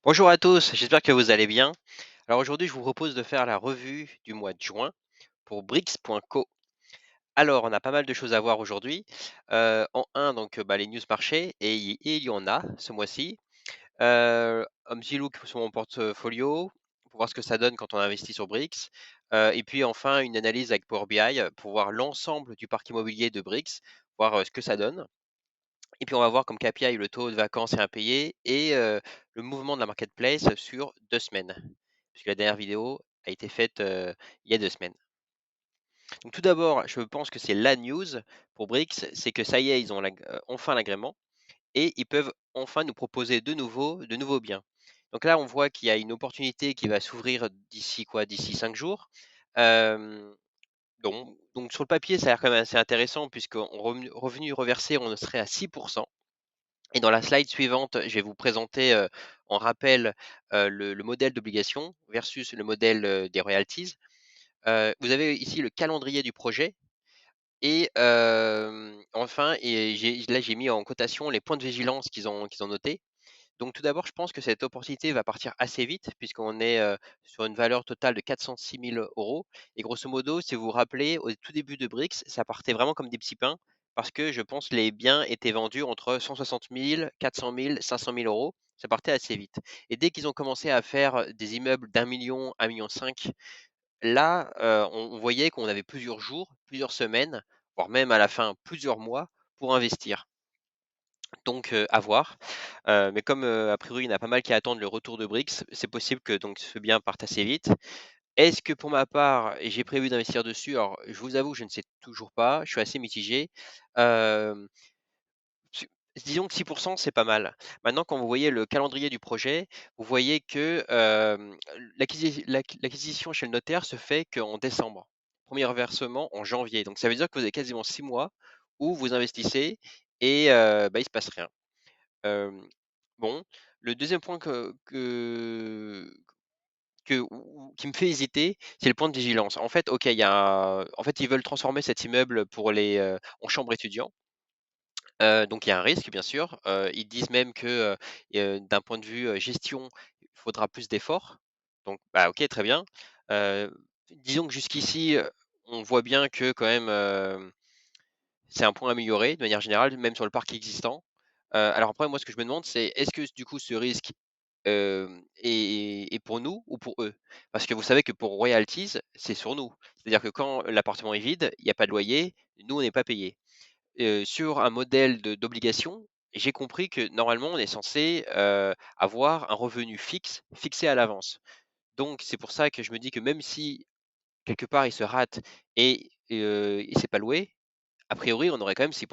Bonjour à tous, j'espère que vous allez bien. Alors aujourd'hui, je vous propose de faire la revue du mois de juin pour Brix.co. Alors, on a pas mal de choses à voir aujourd'hui. En un, donc les news marchés, et il y en a ce mois-ci. Un petit look sur mon portfolio pour voir ce que ça donne quand on investit sur Brix. Et puis enfin, une analyse avec Power BI pour voir l'ensemble du parc immobilier de Brix, voir ce que ça donne. Et puis on va voir comme KPI le taux de vacances et impayés et le mouvement de la marketplace sur 2 semaines. Puisque la dernière vidéo a été faite, il y a 2 semaines. Donc tout d'abord, je pense que c'est la news pour Brix, c'est que ça y est, ils ont enfin l'agrément et ils peuvent enfin nous proposer de nouveaux biens. Donc là, on voit qu'il y a une opportunité qui va s'ouvrir d'ici quoi? D'ici 5 jours. Hem, donc sur le papier, ça a l'air quand même assez intéressant puisqu'en revenu reversé, on serait à 6. Et dans la slide suivante, je vais vous présenter, en rappel, le modèle d'obligation versus le modèle, des royalties. Vous avez ici le calendrier du projet et enfin j'ai mis en cotation les points de vigilance qu'ils ont notés. Donc tout d'abord, je pense que cette opportunité va partir assez vite puisqu'on est, sur une valeur totale de 406 000 € et grosso modo, si vous vous rappelez, au tout début de Brix, ça partait vraiment comme des petits pains parce que je pense les biens étaient vendus entre 160 000, 400 000, 500 000 €. Ça partait assez vite et dès qu'ils ont commencé à faire des immeubles d'1 million, 1,5 million, là, on voyait qu'on avait plusieurs jours, plusieurs semaines, voire même à la fin plusieurs mois pour investir. Donc à voir. Mais comme, a priori, il y en a pas mal qui attendent le retour de Brix, c'est possible que donc ce bien parte assez vite. Est-ce que pour ma part, j'ai prévu d'investir dessus? Alors, je vous avoue, je ne sais toujours pas, je suis assez mitigé. Hem, su Disons que 6 c'est pas mal. Maintenant, quand vous voyez le calendrier du projet, vous voyez que, l'acquisition chez le notaire se fait qu'en décembre. Premier versement en janvier. Donc ça veut dire que vous avez quasiment 6 mois où vous investissez et il se passe rien. Hem, bon, le deuxième point qui me fait hésiter, c'est le point de vigilance. En fait, OK, en fait, ils veulent transformer cet immeuble en chambre étudiant, donc il y a un risque bien sûr. Ils disent même que, d'un point de vue, gestion, il faudra plus d'efforts. Donc, bah, OK, très bien. Heu, Disons que jusqu'ici, on voit bien que quand même, c'est un point amélioré de manière générale, même sur le parc existant. Alors après, moi, ce que je me demande, c'est est-ce que du coup, ce risque, est pour nous ou pour eux? Parce que vous savez que pour royalties, c'est sur nous. C'est-à-dire que quand l'appartement est vide, il y a pas de loyer, nous, on n'est pas payés. Sur un modèle d'obligation, j'ai compris que normalement, on est censé, avoir un revenu fixe, fixé à l'avance. Donc c'est pour ça que je me dis que même si quelque part il se rate et il s'est pas loué, a priori, on aurait quand même 6.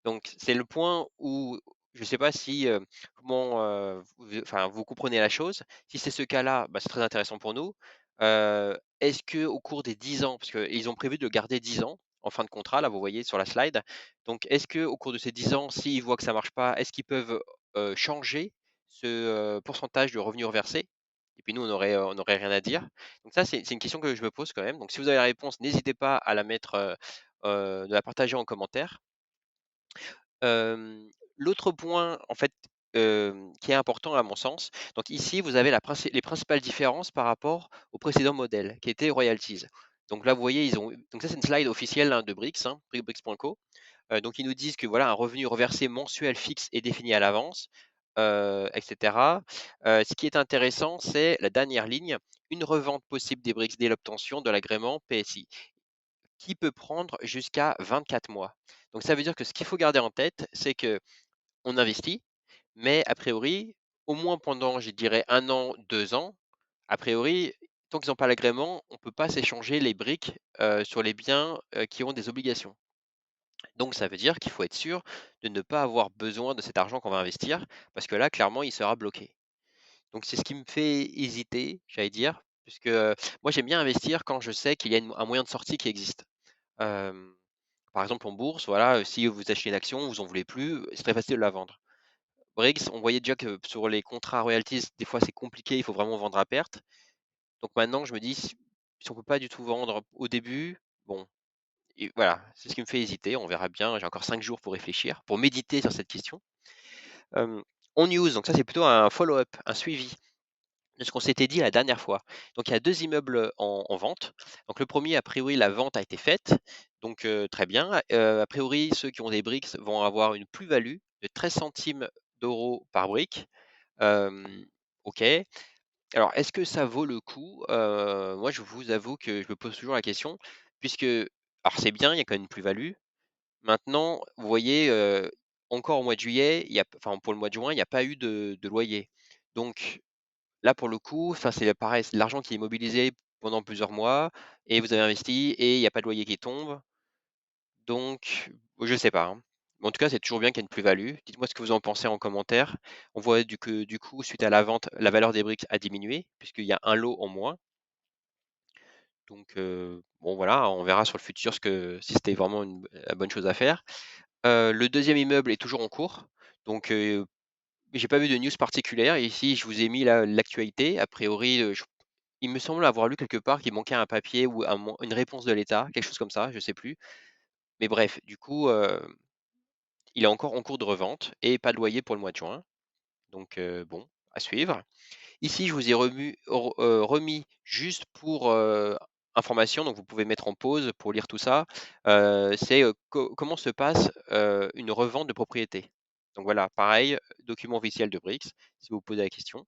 Donc c'est le point où je ne sais pas si, comment, vous comprenez la chose. Si c'est ce cas-là, bah, c'est très intéressant pour nous. Est-ce qu'au cours des 10 ans, parce qu'ils ont prévu de le garder 10 ans en fin de contrat, là, vous voyez sur la slide. Donc est-ce qu'au cours de ces 10 ans, s'ils voient que ça ne marche pas, est-ce qu'ils peuvent, changer ce, pourcentage de revenus reversés? Et puis nous, on aurait rien à dire. Donc ça, c'est une question que je me pose quand même. Donc si vous avez la réponse, n'hésitez pas à la mettre, de la partager en commentaire. L'autre point, en fait, qui est important à mon sens, donc ici, vous avez les principales différences par rapport au précédent modèle, qui était royalties. Donc là, vous voyez, donc ça, c'est une slide officielle, hein, de Brix, hein, Brix.co. Donc ils nous disent que voilà, un revenu reversé mensuel fixe est défini à l'avance, et cetera. Ce qui est intéressant, c'est la dernière ligne: «Une revente possible des Brix dès l'obtention de l'agrément PSI» qui peut prendre jusqu'à 24 mois. Donc ça veut dire que ce qu'il faut garder en tête, c'est que on investit, mais a priori, au moins pendant, je dirais 1 an, 2 ans, a priori, tant qu'ils n'ont pas l'agrément, on ne peut pas s'échanger les briques, sur les biens, qui ont des obligations. Donc ça veut dire qu'il faut être sûr de ne pas avoir besoin de cet argent qu'on va investir, parce que là, clairement, il sera bloqué. Donc c'est ce qui me fait hésiter, j'allais dire, puisque, moi j'aime bien investir quand je sais qu'il y a un moyen de sortie qui existe. Hem, Par exemple en bourse, voilà, si vous achetez une action, vous en voulez plus, c'est très facile de la vendre. Briggs, on voyait déjà que sur les contrats royalties, des fois c'est compliqué, il faut vraiment vendre à perte. Donc maintenant je me dis si on peut pas du tout vendre au début, bon et voilà, c'est ce qui me fait hésiter, on verra bien. J'ai encore 5 jours pour réfléchir, pour méditer sur cette question. Hem, on news, donc ça c'est plutôt un follow-up, un suivi de ce qu'on s'était dit la dernière fois. Donc il y a 2 immeubles en vente. Donc le premier, a priori, la vente a été faite, donc très bien. A priori, ceux qui ont des briques vont avoir une plus-value de 13 centimes d'euros par brique. OK. Alors est-ce que ça vaut le coup? Moi, je vous avoue que je me pose toujours la question puisque alors c'est bien, il y a quand même une plus-value. Maintenant, vous voyez, encore au mois de juillet, il y a enfin pour le mois de juin, il n'y a pas eu de loyer. Donc là, pour le coup, enfin, c'est pareil, c'est de l'argent qui est mobilisé pendant plusieurs mois et vous avez investi et il y a pas de loyer qui tombe. Donc, je sais pas, hein. Mais en tout cas, c'est toujours bien qu'il y ait une plus-value. Dites-moi ce que vous en pensez en commentaire. On voit que du coup, suite à la vente, la valeur des briques a diminué puisqu'il y a un lot en moins. Donc, bon voilà, on verra sur le futur si c'était vraiment la bonne chose à faire. Le deuxième immeuble est toujours en cours. Donc, j'ai pas vu de news particulière. Et ici, je vous ai mis l'actualité. A priori, il me semble avoir lu quelque part qu'il manquait un papier ou une réponse de l'État, quelque chose comme ça, je sais plus. Mais bref, du coup, il est encore en cours de revente et pas de loyer pour le mois de juin. Donc, bon, à suivre. Ici, je vous ai remis juste pour information, donc vous pouvez mettre en pause pour lire tout ça. C'est comment se passe une revente de propriété. Donc voilà, pareil, document officiel de Brix, si vous vous posez la question.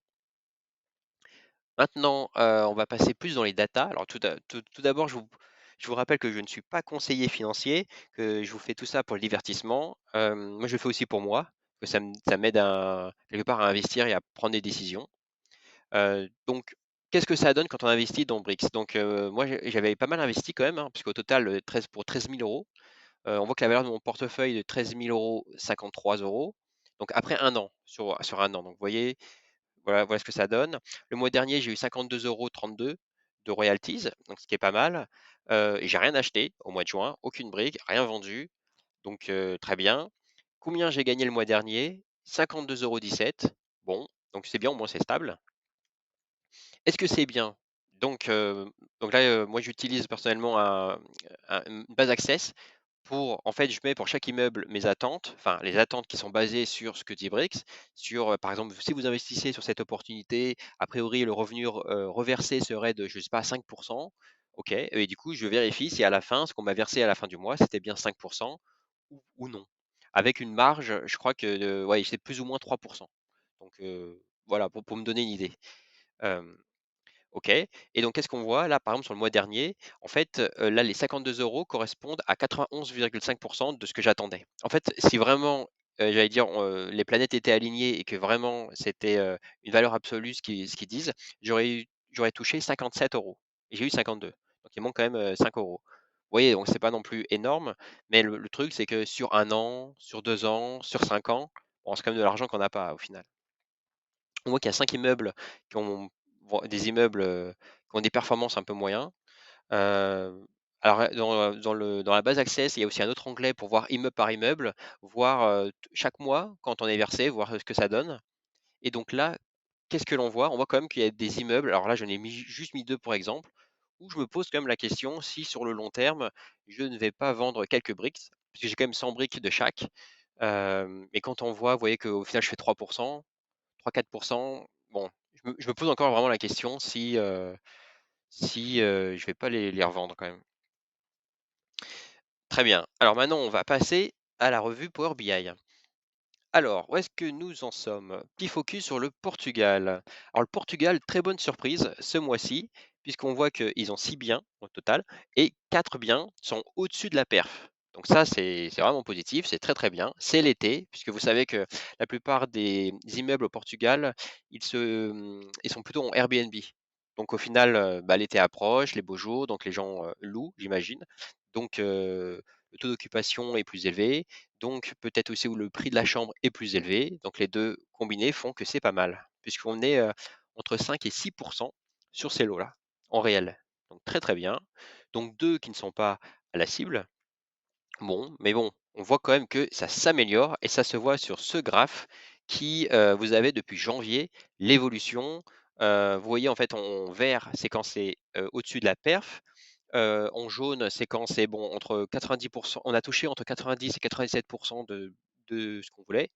Maintenant, on va passer plus dans les datas. Alors tout d'abord, je vous rappelle que je ne suis pas conseiller financier, que je vous fais tout ça pour le divertissement. Moi, je le fais aussi pour moi, que ça m'aide quelque part à investir et à prendre des décisions. Donc, qu'est-ce que ça donne quand on investit dans Brix? Donc, moi, j'avais pas mal investi quand même, hein, puisqu'au total, 13 000 €. On voit que la valeur de mon portefeuille est de 13 000 €, 53 €. Donc après un an, sur un an. Donc vous voyez, voilà ce que ça donne. Le mois dernier, j'ai eu 52,32 € de royalties, donc ce qui est pas mal. Et j'ai rien acheté au mois de juin, aucune brique, rien vendu, donc très bien. Combien j'ai gagné le mois dernier? 52,17 €. Bon, donc c'est bien, au moins c'est stable. Est-ce que c'est bien? Donc, donc là, moi j'utilise personnellement une base Access pour en fait, je mets pour chaque immeuble mes attentes, enfin les attentes qui sont basées sur ce que dit Brix, sur, par exemple, si vous investissez sur cette opportunité, a priori le revenu reversé serait de, je sais pas, 5. OK, et du coup, je vérifie si à la fin, ce qu'on m'a versé à la fin du mois, c'était bien 5 ou non. Avec une marge, je crois que, ouais, c'est plus ou moins 3. Donc, voilà, pour me donner une idée. Hem OK, et donc qu'est-ce qu'on voit là, par exemple, sur le mois dernier? En fait, là, les 52 € correspondent à 91,5 de ce que j'attendais. En fait, si vraiment, j'allais dire, les planètes étaient alignées et que vraiment c'était, une valeur absolue ce qu'ils disent, j'aurais touché 57 € et j'ai eu 52. Donc il manque quand même, 5 €. Vous voyez, donc c'est pas non plus énorme, mais le truc, c'est que sur un an, sur 2 ans, sur 5 ans, bon, c'est quand même de l'argent qu'on n'a pas au final. On voit qu'il y a 5 immeubles qui ont des immeubles, qui ont des performances un peu moyens. Heu, alors, dans la base Access, il y a aussi un autre onglet pour voir immeuble par immeuble, voir, chaque mois quand on est versé, voir ce que ça donne. Et donc là, qu'est-ce que l'on voit? On voit quand même qu'il y a des immeubles, alors là, j'en ai juste mis 2 pour exemple, où je me pose quand même la question si sur le long terme, je ne vais pas vendre quelques briques, parce que j'ai quand même 100 briques de chaque. Et quand on voit, vous voyez qu'au final je fais 3%, 3-4. Bon, je me pose encore vraiment la question si je vais pas les revendre quand même. Très bien. Alors maintenant, on va passer à la revue Power BI. Alors, où est-ce que nous en sommes? Petit focus sur le Portugal. Alors le Portugal, très bonne surprise ce mois-ci, puisqu'on voit qu'ils ont 6 biens au total et 4 biens sont au-dessus de la perf. Donc ça, c'est vraiment positif, c'est très très bien. C'est l'été, puisque vous savez que la plupart des immeubles au Portugal, ils sont plutôt en Airbnb. Donc au final, bah, l'été approche, les beaux jours, donc les gens louent, j'imagine. Donc le taux d'occupation est plus élevé, donc peut-être aussi où le prix de la chambre est plus élevé. Donc les 2 combinés font que c'est pas mal, puisqu'on est, entre 5 et 6 sur ces lots-là, en réel. Donc très, très bien. Donc 2 qui ne sont pas à la cible. Bon, mais bon, on voit quand même que ça s'améliore et ça se voit sur ce graphe qui, vous avez depuis janvier l'évolution. Vous voyez en fait en vert, c'est quand c'est, au-dessus de la perf. En jaune, c'est quand c'est bon entre 90, on a touché entre 90 et 97 de ce qu'on voulait.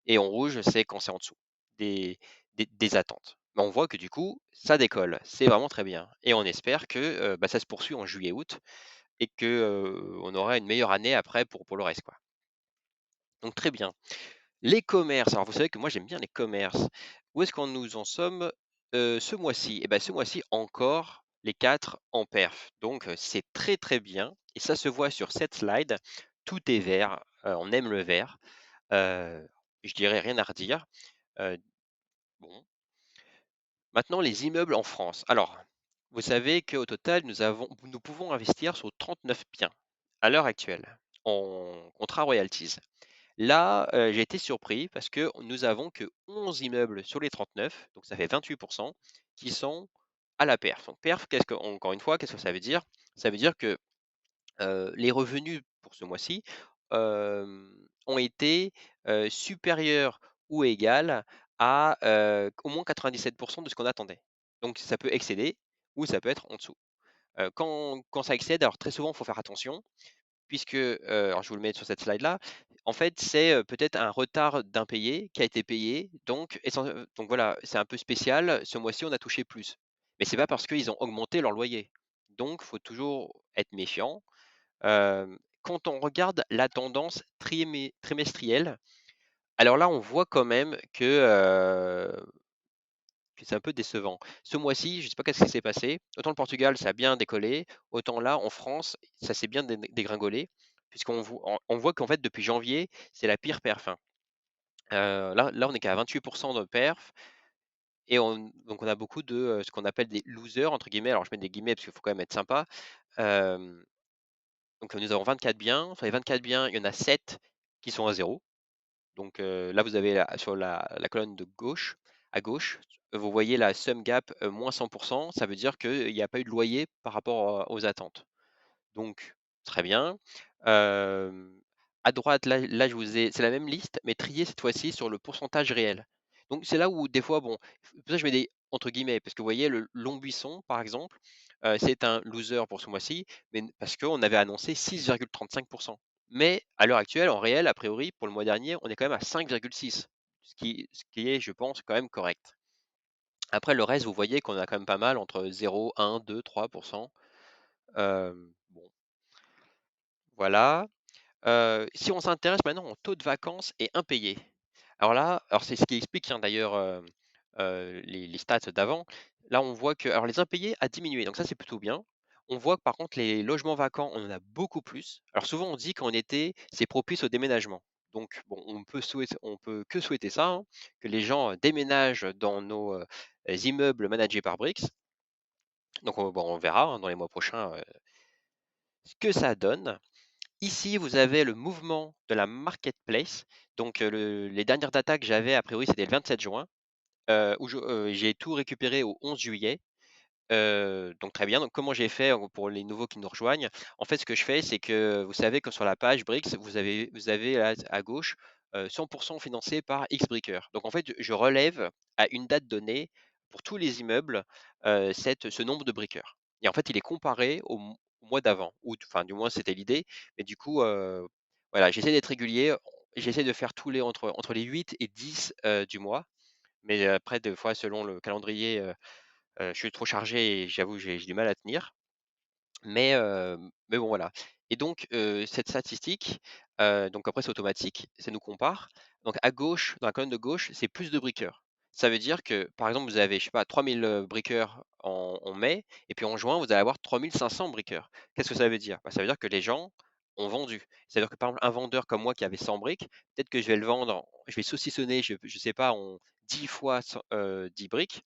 et en rouge, c'est quand c'est en dessous des des attentes. Mais on voit que du coup, ça décolle, c'est vraiment très bien et on espère que, bah, ça se poursuit en juillet-août et que, on aura une meilleure année après pour le reste, quoi. Donc très bien. Les commerces, alors vous savez que moi j'aime bien les commerces. Où est-ce qu'on nous en sommes, ce mois-ci? Et ben ce mois-ci encore les 4 en perf. Donc, c'est très, très bien et ça se voit sur cette slide. Tout est vert, on aime le vert, heu, je dirais rien à redire. Bon, maintenant les immeubles en France. Alors, vous savez qu'au total nous pouvons investir sur 39 biens à l'heure actuelle en contrat royalties. Là, j'ai été surpris parce que nous avons que 11 immeubles sur les 39, donc ça fait 28 qui sont à la perf. Donc perf, encore une fois, qu'est-ce que ça veut dire? Ça veut dire que, les revenus pour ce mois-ci, ont été, supérieurs ou égales à, au moins 97 de ce qu'on attendait. Donc ça peut excéder ou ça peut être en dessous. Quand ça excède, alors très souvent, il faut faire attention puisque, alors je vous le mets sur cette slide-là, en fait, c'est, peut-être un retard d'impayé qui a été payé, donc voilà, c'est un peu spécial. Ce mois-ci, on a touché plus. Mais c'est pas parce qu'ils ont augmenté leur loyer. Donc faut toujours être méfiant. Quand on regarde la tendance trimestrielle, alors là, on voit quand même que c'est un peu décevant. Ce mois-ci, je ne sais pas qu'est-ce qui s'est passé. Autant le Portugal, ça a bien décollé, autant là, en France, ça s'est bien dégringolé, puisqu'on voit qu'en fait, depuis janvier, c'est la pire perf, hein. Là, on est qu'à 28 de perf et donc on a beaucoup de, ce qu'on appelle des «losers» entre guillemets. Alors je mets des guillemets parce qu'il faut quand même être sympa. Hem, donc nous avons 24 biens. Sur les 24 biens, il y en a 7 qui sont à zéro. Donc là, vous avez sur la colonne de gauche, à gauche, vous voyez la sum gap, moins 100. Ça veut dire qu'il n'y a pas eu de loyer par rapport, aux attentes. Donc très bien. Hem, à droite, là, je vous ai c'est la même liste, mais triée cette fois-ci sur le pourcentage réel. Donc c'est là où des fois, bon, pour ça je mets des entre guillemets, parce que vous voyez le Longbuisson, par exemple, c'est un loser pour ce mois-ci, mais parce qu'on avait annoncé 6,35. Mais à l'heure actuelle, en réel, a priori, pour le mois dernier, on est quand même à 5,6, ce qui est, je pense, quand même correct. Après le reste, vous voyez qu'on a quand même pas mal entre 0, 1, 2, 3. Bon, voilà. Si on s'intéresse maintenant au taux de vacances et impayés. Alors c'est ce qui explique, hein, d'ailleurs, les stats d'avant. Là, on voit que alors les impayés a diminué, donc ça, c'est plutôt bien. On voit que par contre les logements vacants, on en a beaucoup plus. Alors souvent, on dit qu'en été, c'est propice au déménagement. Donc bon, on peut que souhaiter ça, hein, que les gens, déménagent dans nos, immeubles managés par Brix. Donc on verra, hein, dans les mois prochains, ce que ça donne. Ici, vous avez le mouvement de la marketplace. Donc, les dernières datas que j'avais, a priori, c'était le 27 juin, où j'ai tout récupéré au 11 juillet. Donc très bien. Donc comment j'ai fait pour les nouveaux qui nous rejoignent? En fait, ce que je fais, c'est que vous savez que sur la page Brix, vous avez là à gauche, 100 financé par Xbricker. Donc en fait, je relève à une date donnée pour tous les immeubles, ce nombre de briqueurs. Et en fait, il est comparé au mois d'avant, ou enfin du moins c'était l'idée. Mais du coup, voilà, j'essaie d'être régulier. J'essaie de faire tous les entre les 8 et 10 du mois. Mais après, des fois, selon le calendrier, je suis trop chargé et j'avoue, j'ai du mal à tenir. Mais bon, voilà. Et donc, cette statistique, donc après c'est automatique, ça nous compare. Donc à gauche, dans la colonne de gauche, c'est plus de briqueurs. Ça veut dire que, par exemple, vous avez, je sais pas, 3000 briqueurs en mai et puis en juin, vous allez avoir 3500 briqueurs. Qu'est-ce que ça veut dire? Bah, ça veut dire que les gens ont vendu. C'est-à-dire que, par exemple, un vendeur comme moi qui avait 100 briques, peut-être que je vais le vendre, je vais saucissonner, je sais pas, en 10 fois 10 briques.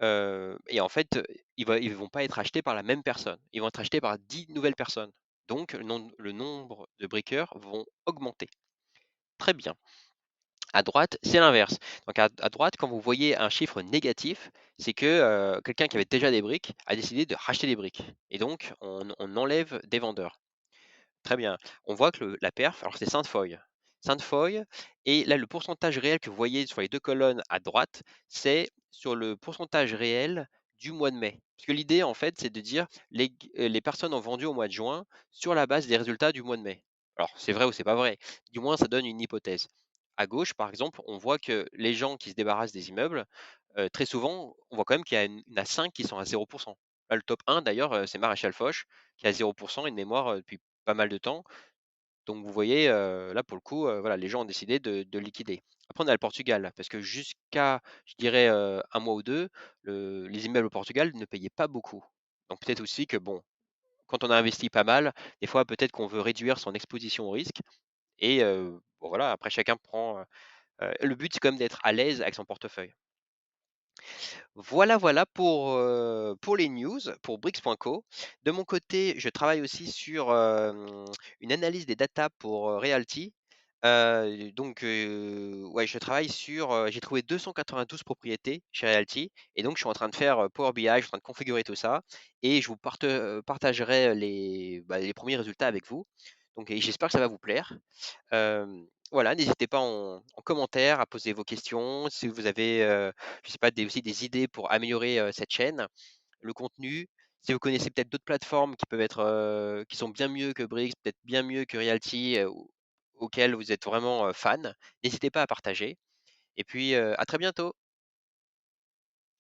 Et en fait, ils vont pas être achetés par la même personne. Ils vont être achetés par 10 nouvelles personnes. Donc le nombre de briqueurs vont augmenter. Très bien. À droite, c'est l'inverse. Donc à droite, quand vous voyez un chiffre négatif, c'est que, quelqu'un qui avait déjà des briques a décidé de racheter des briques et donc on enlève des vendeurs. Très bien. On voit que la perf, alors c'est Sainte-Foy. Sainte-Foy, et là, le pourcentage réel que vous voyez sur les 2 colonnes à droite, c'est sur le pourcentage réel du mois de mai. Parce que l'idée, en fait, c'est de dire les personnes ont vendu au mois de juin sur la base des résultats du mois de mai. Alors, c'est vrai ou c'est pas vrai? Du moins, ça donne une hypothèse. à gauche, par exemple, on voit que les gens qui se débarrassent des immeubles, très souvent, on voit quand même qu'il y a il y en a 5 qui sont à 0. Là, le top 1 d'ailleurs, c'est Maréchal Foch qui est à 0 et de mémoire, depuis pas mal de temps. Donc vous voyez, là pour le coup, voilà, les gens ont décidé de liquider. Après on a le Portugal, parce que jusqu'à, je dirais, 1 mois ou 2, les immeubles au Portugal ne payaient pas beaucoup. Donc peut-être aussi que bon, quand on a investi pas mal, des fois peut-être qu'on veut réduire son exposition au risque et bon voilà, après chacun prend, le but c'est quand même d'être à l'aise avec son portefeuille. Voilà, voilà pour les news, pour Bricks.co. De mon côté, je travaille aussi sur, une analyse des datas pour, Realty. Ouais, je travaille sur, j'ai trouvé 292 propriétés chez Realty et donc je suis en train de faire, Power BI, je suis en train de configurer tout ça et je vous partagerai les premiers résultats avec vous. Donc et j'espère que ça va vous plaire. Voilà, n'hésitez pas en commentaire à poser vos questions. Si vous avez, je sais pas, aussi des idées pour améliorer cette chaîne, le contenu. Si vous connaissez peut-être d'autres plateformes qui peuvent être, qui sont bien mieux que Brix, peut-être bien mieux que Realty, auxquelles vous êtes vraiment fan, n'hésitez pas à partager. Et puis, à très bientôt.